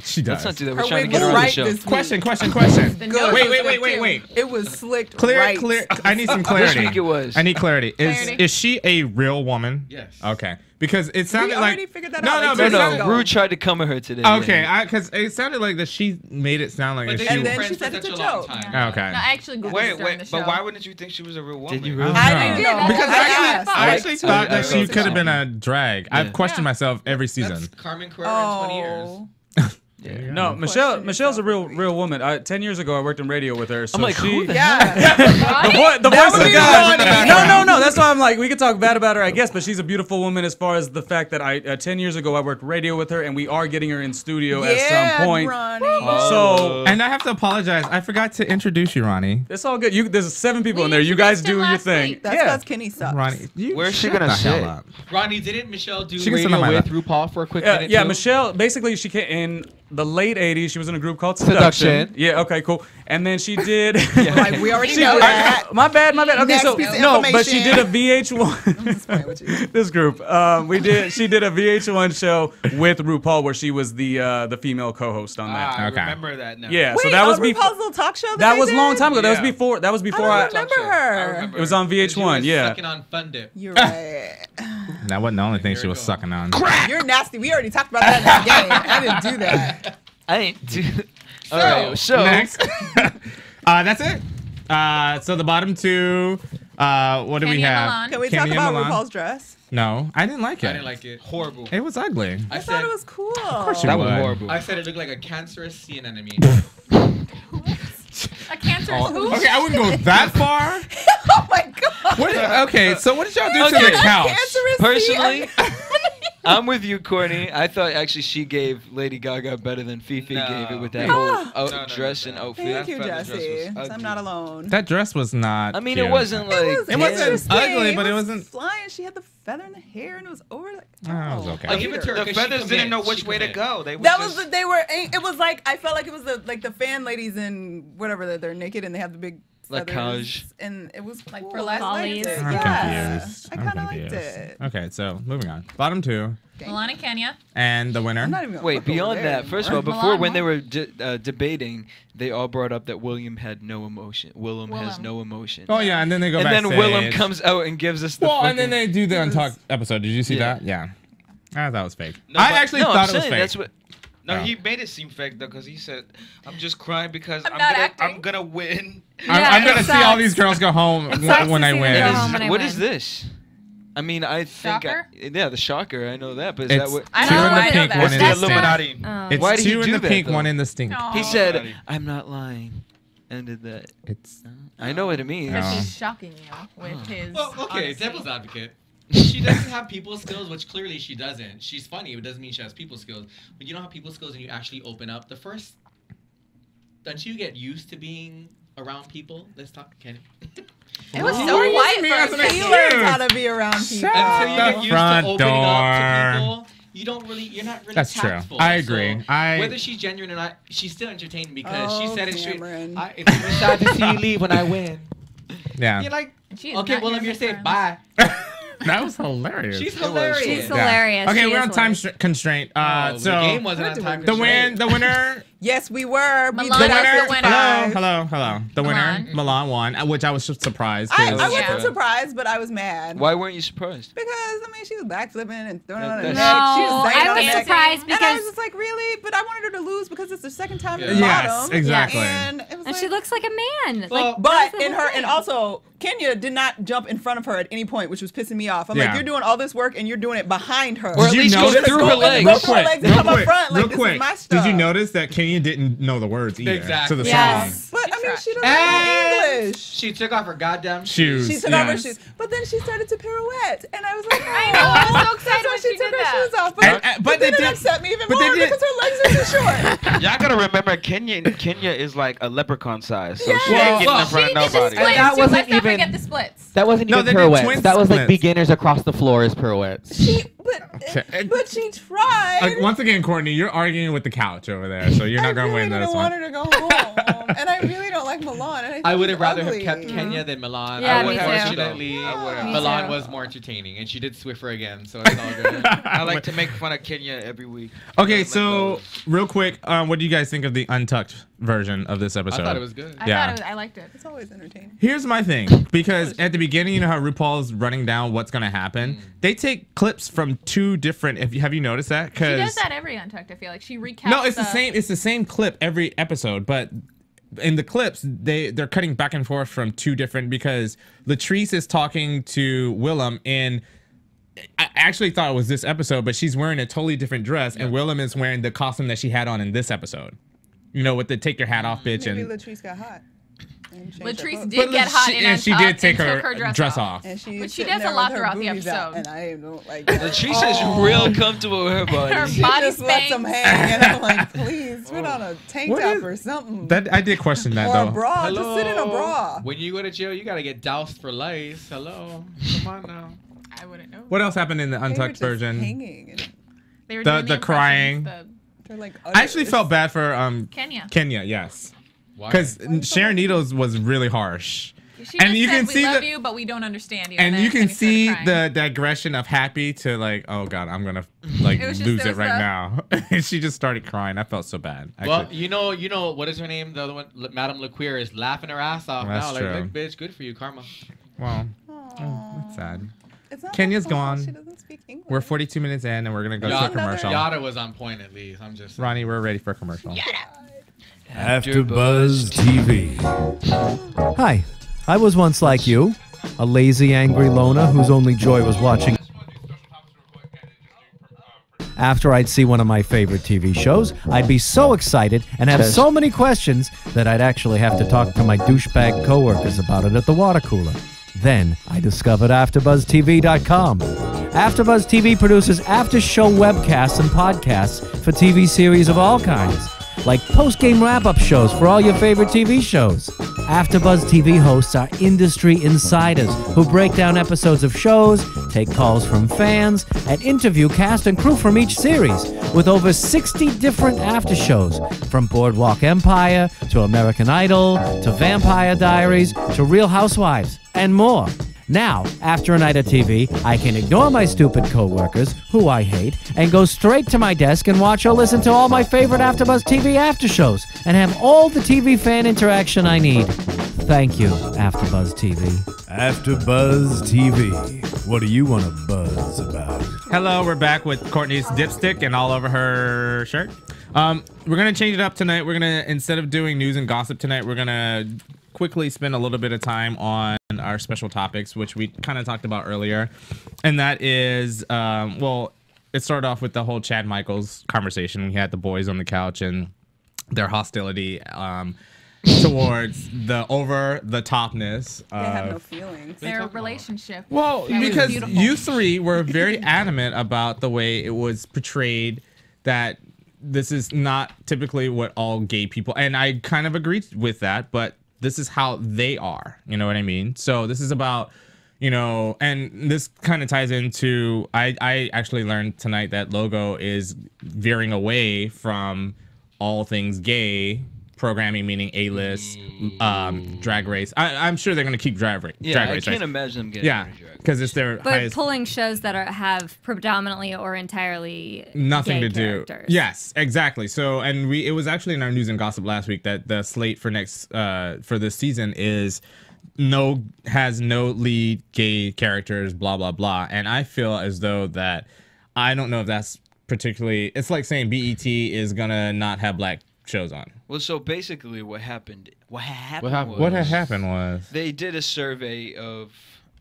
She does. Let's not do that. Her We're trying to wig get was her on the right show. this week. Question. Good. Wait. It was slicked Clear. right. I need some clarity. Which week it was? I need clarity. Clarity. Is she a real woman? Yes. Okay. Because it sounded We like already figured that no, out. no, like but two it days sounded- ago. Ru tried to come at her today. Okay, because it sounded like that she made it sound like But that they she. were And then friends she for said it's such a long joke. time. Oh, okay. No, I actually googled this during the show. But why wouldn't you think she was a real woman? Did you really? I didn't know. Because I asked. I actually thought that she I could have been a drag. I've questioned myself every season. That's Carmen Carrera in 20 years. Oh. No, Michelle's a real woman. 10 years ago, I worked in radio with her. So I'm like, who the Yeah. the voice of the guy. Ronnie. No. That's why I'm like, we could talk bad about her, I guess, but she's a beautiful woman as far as the fact that 10 years ago, I worked radio with her, and we are getting her in studio at some point. Ronnie. So And I have to apologize. I forgot to introduce you, Ronnie. it's all good. There's 7 people We in there. You guys introduced him do your last thing. week. That's because Kenny sucks. Ronnie, Where's she shut gonna the hell sit? up. Ronnie, didn't Michelle do She can sit on Radio my with lap. RuPaul for a quick minute. Yeah, too? Michelle, basically, she came in the late 80s. She was in a group called Seduction. Yeah, okay, cool. And then she did. Like, we already know that. My bad. Okay, Next so piece of no, but she did a information. VH1. This group, she did a VH1 show with RuPaul where she was the female co-host on that. I Okay. remember that now. Yeah, Wait, so that was RuPaul's before. little talk show. That they was a long did? time ago. That was Yeah. before. That was before I I. don't remember I her. remember. It was on She VH1. was Yeah. sucking on Fun Dip. You're right. That wasn't the only thing she was sucking on. You're nasty. We already talked about that in the game. I didn't do that. I ain't do. All right, so Next. That's it. So the bottom two. What do we Kenny and have? Milan. Can we Kenny talk and about Milan? RuPaul's dress? No, I didn't like it. I didn't like it. Horrible. It was ugly. I I thought said it was cool. Of course you That was would. horrible. I said it looked like a cancerous sea anemone. A cancerous who? Okay, I wouldn't go that far. Oh my god. Okay, so what did y'all do to Okay. the couch? Cancerous personally, I'm with you, Courtney. I thought actually she gave Lady Gaga better than Phi Phi gave it with that whole dress and outfit. Thank you, That feather dress Jesse. was So I'm not alone. That dress was not. I mean, cute. it wasn't like It wasn't interesting. ugly, but it wasn't. flying. She had the feather in the hair, and it was over. Like, Oh, it was okay. I'll give it to her. The 'cause she feathers didn't know commit. which She way to commit. go. They were that just, was they were. It was like I felt like it was the fan ladies in whatever they're naked and they have the big Like feathers, Kaj. and it was Like cool. burlesque I liked ladies? it. I'm Yeah. confused. I I'm kind of liked confused. it. Okay, so moving on. Bottom two. Milan and Kenya. And the winner. I'm not even gonna Wait, look over beyond there that, first of all, anymore. before Milan when they won? were debating, they all brought up that William had no emotion. Willem has Willem. no emotion. Oh yeah, and then they go and backstage. then Willem comes out and gives us the. Well, and then fucking- they do the Untucked episode. Did you see Yeah. that? Yeah. I thought it was fake. No, I but- actually no, I'm thought it was saying fake. that's what. No, Oh. he made it seem fake though, because he said, "I'm just crying because I'm not acting." I'm gonna win." I'm gonna it see all sucks. these girls go home It sucks when to I see them win. go home when I What win. is this? I mean, I think. Shocker? Yeah, the shocker. I know that, but is It's that what? I two know, in the I know pink, that. one What's in the the stink. Illuminati. Oh. It's Why did he two in do the that, pink, though? one in the stink. No. He said, Illuminati. "I'm not lying," and did that. It's I know what it means. Because No. he's shocking you with his. Well, okay, honesty. devil's advocate. She doesn't have people skills, which clearly she doesn't. She's funny, it doesn't mean she has people skills. But you don't have people skills and you actually open up. Don't you get used to being around people? Let's talk, Kenny. It was Who so are you quiet using me for as a an second. He excuse? learns how to be around people. Until you the get used to front opening up to door. people, you're not really That's true. tactful. I agree. So whether she's genuine or not, she's still entertaining because she Oh, said it straight. Cameron. It's sad to see you leave when I win. Yeah. You're like, She is okay, not well, here if you're for saying friends. bye. That was hilarious. She's hilarious. She's hilarious. Okay, She we're is on time hilarious. constraint. The So game wasn't on time the constraint. winner. Yes, we were. Milan We did is our the winner. Hello. The winner, Milan won, which I was surprised. I 'cause- wasn't surprised, but I was mad. Why weren't you surprised? Because I mean, she was backflipping and throwing it on her neck. That's- She was I was surprised and I because was just like, really? But I wanted her to lose because it's the second time at the Yes, bottom. exactly. And it was and she looks like a man. well, Like, but that's the in whole her, thing. and also Kenya did not jump in front of her at any point, which was pissing me off. I'm Yeah. like, you're doing all this work and you're doing it behind her. Or at least go through her legs. Real quick, Like, this is my stuff. Did you notice that Kenya didn't know the words either to the Yes. But I mean, she doesn't know English. She took off her goddamn shoes. She took off her shoes, but then she started to pirouette, and I was like, I know, I was so excited when when she she took did her that. shoes off. But then they it did- upset me even but they more did- because her legs are too short. Y'all gotta remember, Kenya is like a leprechaun size, so she Well, ain't getting in front of nobody. And that wasn't Let's not even forget the splits. that wasn't No, even they did pirouettes. twin That was like splits. beginners across the floor as pirouettes. But she tried. Like, once again, Courtney, you're arguing with the couch over there, so you're not going to win I this want one. her to go home, and I really don't like Milan. And I would think have she's rather have ugly. kept Kenya than Milan. Yeah, me too. Unfortunately, Me Milan too. was more entertaining, and she did Swiffer again, so it's all good. I like to make fun of Kenya every week. Okay, so real quick, what do you guys think of the untucked version of this episode? I thought it was good. I liked it. It's always entertaining. Here's my thing, because at the beginning, you know how RuPaul's running down what's gonna happen. They take clips from two different. Have you noticed that? She does that every Untucked. I feel like she recaps. No, it's the same. It's the same clip every episode, but in the clips they're cutting back and forth from two different, because Latrice is talking to Willam, and I actually thought it was this episode, but she's wearing a totally different dress, and Willam is wearing the costume that she had on in this episode. You know, with the take your hat off bitch. Maybe and Latrice got hot. Latrice did get hot in and she did take and her took dress off. And she But she sitting does a there lot with her throughout the boobies out, episode. and I don't like that. Latrice is real comfortable with her body. Her She body just lets them spanks. hang, and I'm like, please put on a tank What top is- or something. That I did question that or though. a bra. Just sit in a bra. When you go to jail, you gotta get doused for lice. Hello, come on now. I wouldn't know. What else happened in the They were untucked just version? hanging. They were The doing the crying. impressions, They're like. I actually felt bad for Kenya. Kenya, yes, Why? because Sharon Needles was really harsh. She And just you said, can we see love the- you, but we don't understand you. And then you can Kenya started see crying. the aggression of Happy to like, oh god, I'm gonna like It was just- lose there it was right the- now. And she just started crying. I felt so bad. Actually. Well, you know what is her name? The other one, Madame LeQueer, is laughing her ass off That's now. Like, true. look, bitch, good for you, karma. well, that's sad. It's not Kenya's her fault. She gone. doesn't speak English. We're 42 minutes in, and we're gonna go to a commercial. Yada was on point at least. I'm just. Ronnie, we're ready for a commercial. AfterBuzz TV. Hi, I was once like you, a lazy, angry loner whose only joy was watching. After I'd see one of my favorite TV shows, I'd be so excited and have so many questions that I'd actually have to talk to my douchebag coworkers about it at the water cooler. Then I discovered AfterBuzzTV.com. AfterBuzz TV produces after-show webcasts and podcasts for TV series of all kinds, like post-game wrap-up shows for all your favorite TV shows. AfterBuzz TV hosts are industry insiders who break down episodes of shows, take calls from fans, and interview cast and crew from each series, with over 60 different after shows, from Boardwalk Empire to American Idol to Vampire Diaries to Real Housewives, and more. Now, after a night of TV, I can ignore my stupid coworkers, who I hate, and go straight to my desk and watch or listen to all my favorite AfterBuzz TV after shows, and have all the TV fan interaction I need. Thank you, AfterBuzz TV. AfterBuzz TV. What do you want to buzz about? Hello, we're back with Courtney's dipstick and all over her shirt. We're gonna change it up tonight. We're gonna, instead of doing news and gossip tonight, we're gonna quickly spend a little bit of time on our special topics, which we kind of talked about earlier, and that is, well, it started off with the whole Chad Michaels conversation. We had the boys on the couch and their hostility towards the over-the-topness. They have no feelings. Their relationship. Well, that was because beautiful. you three were very adamant about the way it was portrayed, that this is not typically what all gay people, and I kind of agreed with that, but this is how they are. You know what I mean? So this is about, you know, and this kind of ties into, I actually learned tonight that Logo is veering away from all things gay programming, meaning A-list, Drag Race. I'm sure they're going to keep Drag Race. I can't imagine them getting rid of Drag Race. Because it's their But pulling shows that have predominantly or entirely nothing gay to do. characters. Yes, exactly. So, and it was actually in our news and gossip last week that the slate for for this season has no lead gay characters, blah blah blah. And I feel as though that I don't know if that's particularly. It's like saying BET is gonna not have black shows on. Well, so basically, what happened was they did a survey of.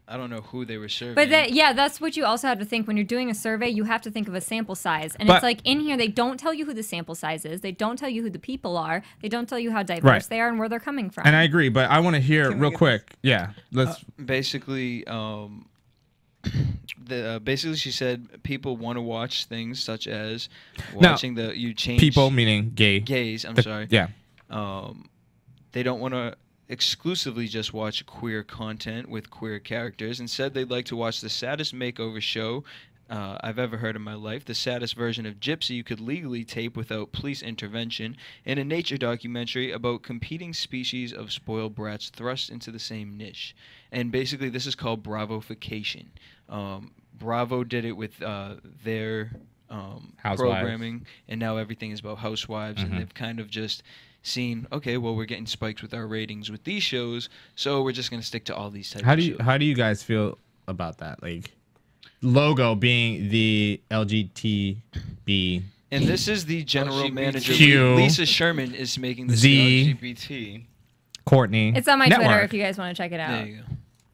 I don't know who they were surveying. But that's what you also have to think when you're doing a survey. You have to think of a sample size, and it's like in here they don't tell you who the sample size is. They don't tell you who the people are. They don't tell you how diverse they are and where they're coming from. And I agree, but I want to hear real quick. Yeah, let's basically. Basically, she said people want to watch things such as watching people meaning gays. I'm sorry. Yeah. They don't want to exclusively just watch queer content with queer characters. Instead, they'd like to watch the saddest makeover show I've ever heard in my life, the saddest version of Gypsy you could legally tape without police intervention, and a nature documentary about competing species of spoiled brats thrust into the same niche. And basically, this is called Bravofication. Bravo did it with their programming, and now everything is about housewives, and they've kind of just seen, okay, well, we're getting spiked with our ratings with these shows, so we're just going to stick to all these types of shows. How do you guys feel about that? Like, Logo being the LGTB. And this is the general manager. Lisa Sherman is making this LGBT. Courtney. It's on my Twitter if you guys want to check it out. There you go.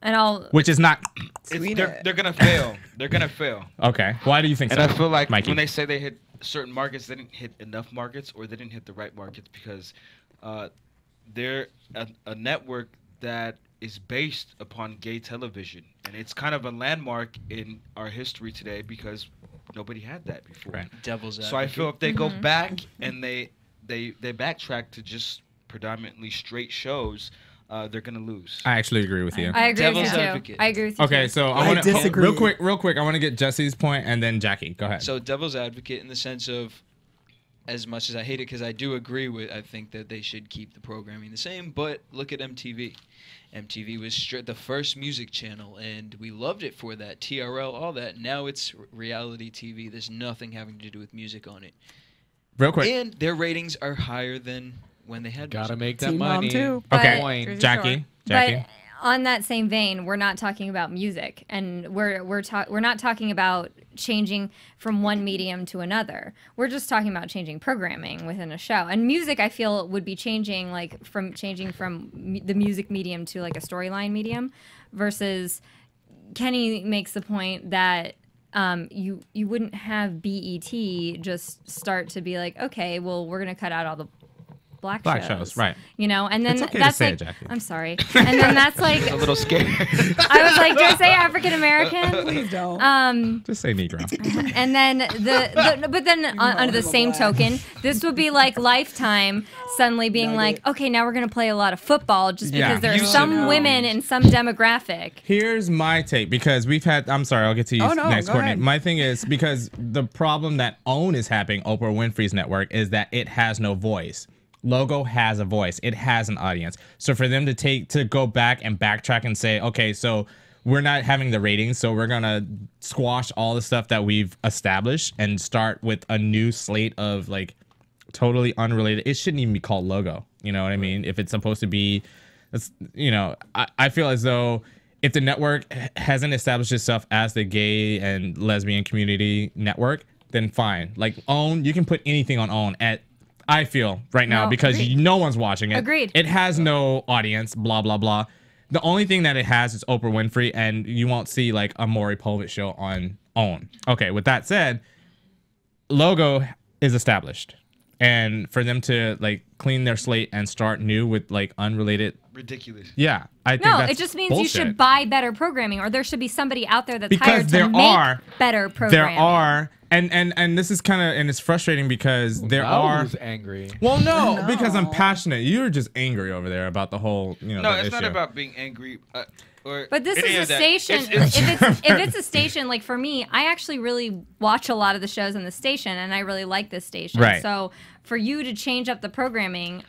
And Which is not. They're gonna fail. They're gonna fail. Okay. Why do you think so? And I feel like Mykee? when they say they hit certain markets, they didn't hit enough markets, or they didn't hit the right markets because they're a network that is based upon gay television, and it's kind of a landmark in our history today because nobody had that before. Right. Devil's advocate. So I feel if they go back and they backtrack to just predominantly straight shows, they're gonna lose. I actually agree with you. I agree with you too. I agree with you. Okay, so I want to real quick. I want to get Jesse's point, and then Jackie. Go ahead. So devil's advocate in the sense of, as much as I hate it, because I do agree with, I think that they should keep the programming the same. But look at MTV. MTV was the first music channel, and we loved it for that. TRL, all that. Now it's reality TV. There's nothing having to do with music on it. Real quick. And their ratings are higher than when they had Gotta music. make that money. Too. Okay, Jackie. But on that same vein, we're not talking about music, and we're not talking about changing from one medium to another. We're just talking about changing programming within a show. And music, I feel, would be changing from the music medium to like a storyline medium, versus Kenny makes the point that you wouldn't have BET just start to be like, okay, well, we're gonna cut out all the black shows, right? You know, and then it's okay that's to say like, it, Jackie. I'm sorry, and then that's like a little scared. I was like, do I say African American? Please don't. Just say Negro. And then but then under the same token, this would be like Lifetime suddenly being like, okay, now we're gonna play a lot of football just because there are some women in some demographic. Here's my take, because we've had. I'm sorry, I'll get to you next, Courtney. Ahead. My thing is, because the problem that OWN is having, Oprah Winfrey's network, is that it has no voice. Logo has a voice. It has an audience. So for them to go back and backtrack and say, okay, so we're not having the ratings, so we're gonna squash all the stuff that we've established and start with a new slate of like totally unrelated. It shouldn't even be called Logo. You know what I mean? If it's supposed to be, you know, I feel as though if the network hasn't established itself as the gay and lesbian community network, then fine. Like OWN, you can put anything on OWN I feel right now, because no one's watching it. Agreed. It has no audience, blah, blah, blah. The only thing that it has is Oprah Winfrey, and you won't see like a Maury Povich show on OWN. Okay, with that said, Logo is established. And for them to like clean their slate and start new with like unrelated. Ridiculous. Yeah. I think that's it just means bullshit. You should buy better programming, or there should be somebody out there that's because hired to make better programming. There are. And this is kind of, and it's frustrating because there are. Who's angry? Well, no, because I'm passionate. You're just angry over there about the whole, you know. No, it's not about being angry. But this is a station. If it's a station, like for me, I actually really watch a lot of the shows on the station, and I really like this station. Right. So for you to change up the programming.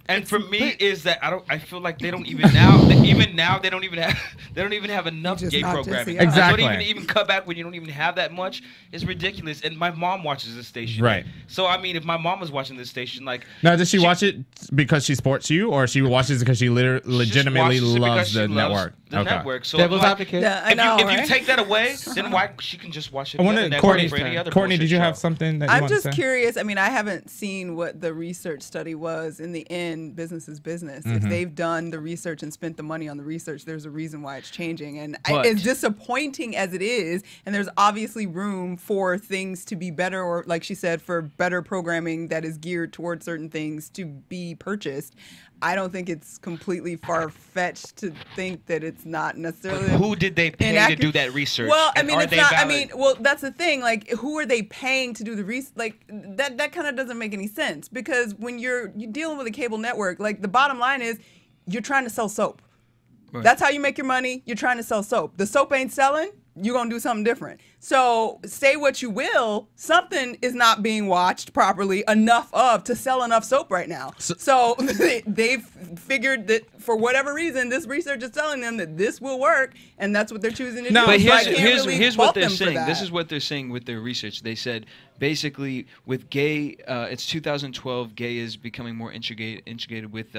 And for me is that I feel like they don't even now. Even now they don't even have enough gay programming. Exactly. Don't even cut back when you don't even have that much. It's ridiculous. And my mom watches this station. Right. So I mean, if my mom was watching this station, like now, does she watch it because she supports you, or she watches it because she legitimately loves the network? The network. So Devil's like, advocate. If you take that away, then why she can just watch it? I wonder, Courtney, did you have something that you I'm want to say? just curious. I mean, I haven't seen what the research study was. In the end, business is business. If they've done the research and spent the money on the research, there's a reason why it's changing. And as disappointing as it is, and there's obviously room for things to be better, or like she said, for better programming that is geared towards certain things to be purchased. I don't think it's completely far-fetched to think that it's not necessarily. Who did they pay to do that research? Well, I mean, it's not. Valid? I mean, well, that's the thing. Like, who are they paying to do the research? Like, that kind of doesn't make any sense, because when you're dealing with a cable network, like the bottom line is, you're trying to sell soap. Right. That's how you make your money. You're trying to sell soap. The soap ain't selling. You're going to do something different. So say what you will, something is not being watched properly enough to sell enough soap right now. So they've figured that for whatever reason, this research is telling them that this will work, and that's what they're choosing to do. But so here's what they're saying. This is what they're saying with their research. They said basically with gay, it's 2012, gay is becoming more integrated with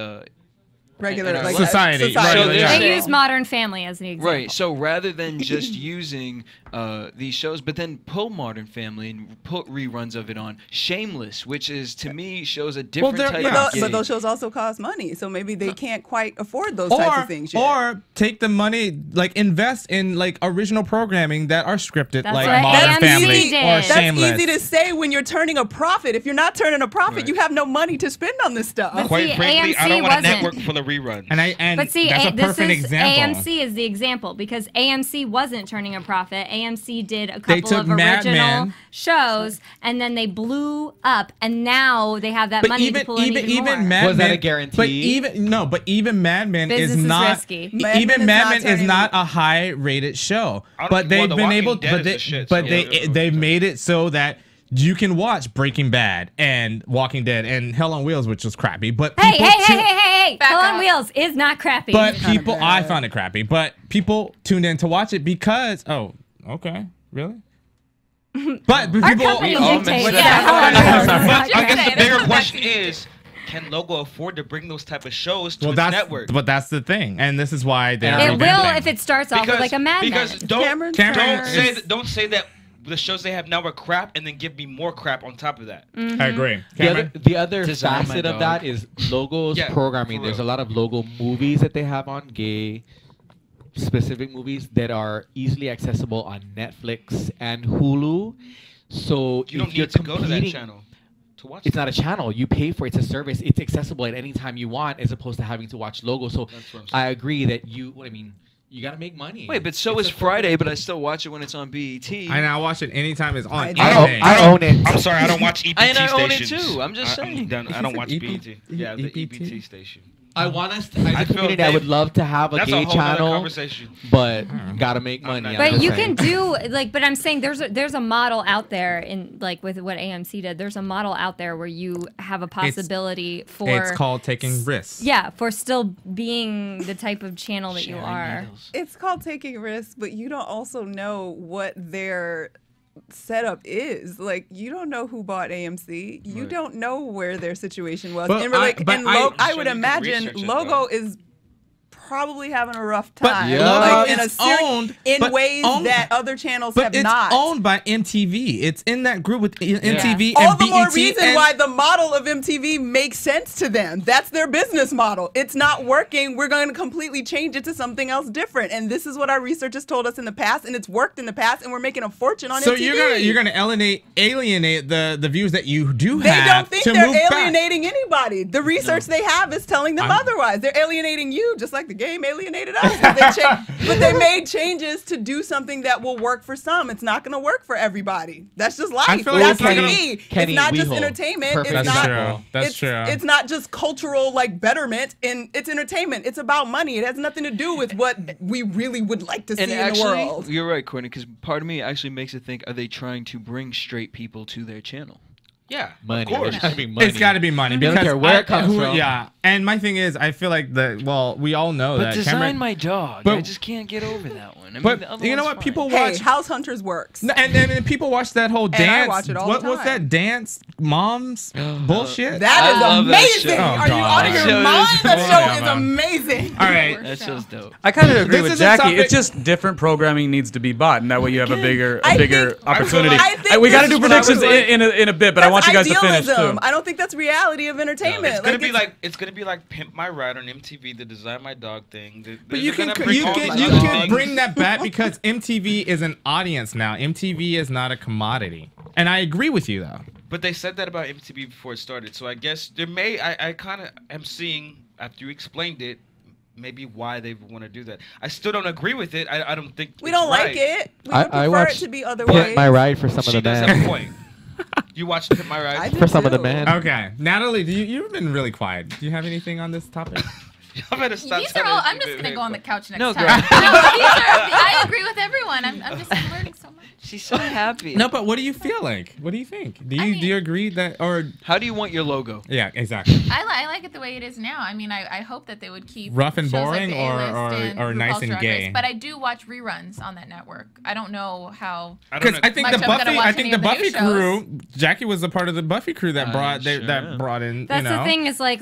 regular like society. So they use Modern Family as an example. Right. So rather than just using these shows, but then pull Modern Family and put reruns of it on Shameless, which is to me shows a different type of gay. But those shows also cost money, so maybe they can't quite afford those types of things yet. Or take the money, like invest in like original programming that are scripted, That's like what Modern AMC Family did. or Shameless. That's easy to say when you're turning a profit. If you're not turning a profit, you have no money to spend on this stuff. But Quite see, frankly, AMC I don't want a wasn't. network full of reruns. But see, that's a perfect example. AMC is the example, because AMC wasn't turning a profit. AMC did a They couple took of Mad original Men. shows, and then they blew up, and now they have that But money to pull in even more. Mad Was that Men, a guarantee? But even Mad Men Business is is not. risky. Even Mad Men is not a high-rated show. But they've been able. They've made it so that you can watch Breaking Bad and Walking Dead and Hell on Wheels, which was crappy. But Hey, Hell on Wheels is not crappy. But people, I found it crappy. But people tuned in to watch it because, oh, okay, really? But people, I guess the bigger question is, can Logo afford to bring those type of shows to its network? But that's the thing, and this is why they. It will if it starts off with like a Mad Men. Because don't say that the shows they have now are crap, and then give me more crap on top of that. I agree. The other facet of that is Logo's programming. There's a lot of Logo movies that they have on gay. Specific movies that are easily accessible on Netflix and Hulu. So you don't need to go to that channel to watch it's not a channel. You pay for it. It's a service. It's accessible at any time you want, as opposed to having to watch Logo. So I agree that you gotta make money. Wait, but so is Friday, but I still watch it when it's on BET. I watch it anytime it's on. I own it. I'm sorry, I don't watch EPT and I own stations. it too. I'm just saying. I don't watch BET. Yeah, the EPT station. I want us to, as a community, I would love to have a gay channel, but gotta make money. But you can do but I'm saying there's a model out there in like with what AMC did. There's a model out there where you have a possibility for. It's called taking risks. Yeah, for still being the type of channel that you are. It's called taking risks, but you don't also know what their setup is. Like, you don't know who bought AMC. You don't know where their situation was. But I would imagine Logo is probably having a rough time. But ways that other channels have not. It's owned by MTV. It's in that group with MTV and all the BET more reason why the model of MTV makes sense to them. That's their business model. It's not working. We're going to completely change it to something else different. And this is what our research has told us in the past, and it's worked in the past, and we're making a fortune on MTV. So you're gonna alienate the views that you do they have. They don't think they're alienating anybody. The research they have is telling them otherwise. They're alienating you, just like the game alienated us. But they made changes to do something that will work for some. It's not going to work for everybody. That's just life. That's like me. It's not just entertainment. That's true. It's not just cultural betterment. It's entertainment. It's about money. It has nothing to do with what we really would like to see in the world. You're right, Courtney, because part of me actually makes it think, are they trying to bring straight people to their channel? Yeah, money. Of course. It's gotta be money. It's got to be money They don't because care where it comes from. Yeah, and my thing is, I feel like we all know But that. design Cameron, my dog. but- I just can't get over that one. I mean, but the other you know one's what? People Hey, watch. House Hunters works. And then people watch that whole dance. And I watch it all the What's time. that dance? Moms bullshit. That is amazing. Oh, Are you God. out of your That show mind? is That show is horrible. amazing. All right. That show's dope. I kind of agree This with is a Jackie. topic- It's just different programming needs to be bought, and that way you have a bigger opportunity. I think We got to this do is predictions what I was in a bit, but I want you guys to finish too. idealism. I don't think that's reality of entertainment. It's gonna be like Pimp My Ride on MTV, the Design My Dog thing. But you can bring that back because MTV is an audience now. MTV is not a commodity, and I agree with you though. But they said that about MTV before it started, so I guess there may. I kind of am seeing after you explained it, maybe why they want to do that. I still don't agree with it. I don't think we it's don't right. like it. We I would prefer it watched to be other Pimp ways. My Ride for some of the She does have a men. point. You watched Pimp My Ride? For some of the men. Okay, Natalie, you've been really quiet. Do you have anything on this topic? Y'all better stop. These are all. I'm just gonna go on the couch next No, time. girl. I agree with everyone. I'm just learning so much. She's so happy. No, but what do you feel like? What do you think? Do you agree that or how do you want your logo? Yeah, exactly. I like it the way it is now. I mean, I hope that they would keep Rough and shows like boring The or- A-List or- and or nice RuPaul's and Drag gay? Race, but I do watch reruns on that network. I don't know how. Because I think much the I'm gonna Buffy, watch I any think the of new Buffy shows. crew, Jackie was a part of the Buffy crew that brought that brought in. That's you know. the thing is like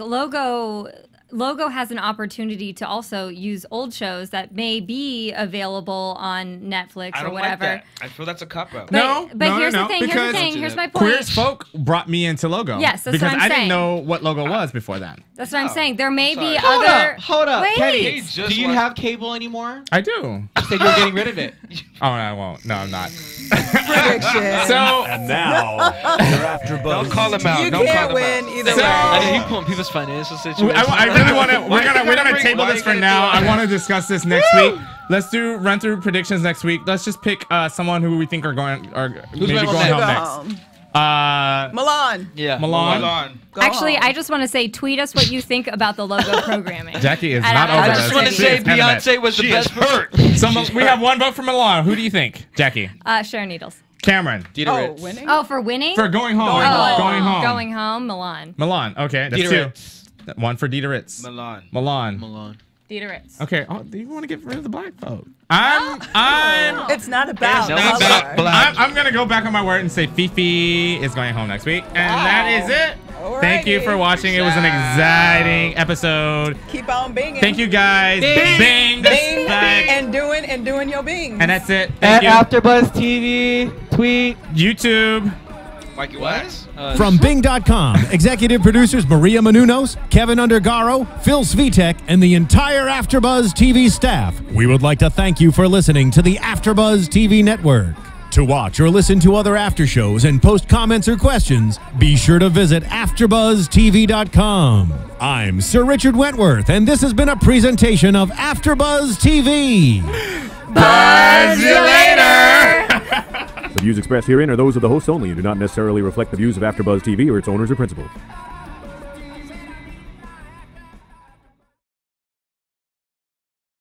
Logo has an opportunity to also use old shows that may be available on Netflix I or don't whatever. like that. I feel that's a cop out. But here's the thing. Here's the thing. Here's my point. Queer as Folk brought me into Logo. Yes, that's because what I'm I didn't saying. know what Logo was before that. That's what I'm saying. There may be Hold other. Hold up. Wait. Kenny, do you have cable anymore? I do. You said you were getting rid of it. Oh, I won't. No, I'm not. So and now your AfterBuzz. Don't call him out. You Don't can't call him win out. either I way. know he pulling people's financial situation. I really want to. We're gonna table this for now. I want to discuss this next week. Let's do run through predictions next week. Let's just pick someone who we think are maybe going home next. Milan. Yeah. Milan. Actually, I just want to say, tweet us what you think about the Logo programming. Jackie is And not over I this. just want to say Beyonce was the best. We have one vote for Milan. Who do you think, Jackie? Sharon Needles. Cameron. Winning? Oh, for winning? For going home. Going home. Going home, Milan. Milan. Okay, that's two. One for DiDa Ritz. Milan. DiDa Ritz. Okay. Oh, you want to get rid of the black vote? It's not about I'm gonna go back on my word and say Phi Phi is going home next week, and that is it. Thank you for watching. It was an exciting episode. Keep on binging. Thank you guys. Bing. Bing. And doing your bing. And that's it. Thank you. AfterBuzz TV, tweet, YouTube. Mykee Wattz. From Bing.com, executive producers Maria Menounos, Kevin Undergaro, Phil Svitek, and the entire AfterBuzz TV staff, we would like to thank you for listening to the AfterBuzz TV network. To watch or listen to other after shows and post comments or questions, be sure to visit AfterBuzzTV.com. I'm Sir Richard Wentworth, and this has been a presentation of AfterBuzz TV. Buzz you later. The views expressed herein are those of the hosts only and do not necessarily reflect the views of AfterBuzz TV or its owners or principals.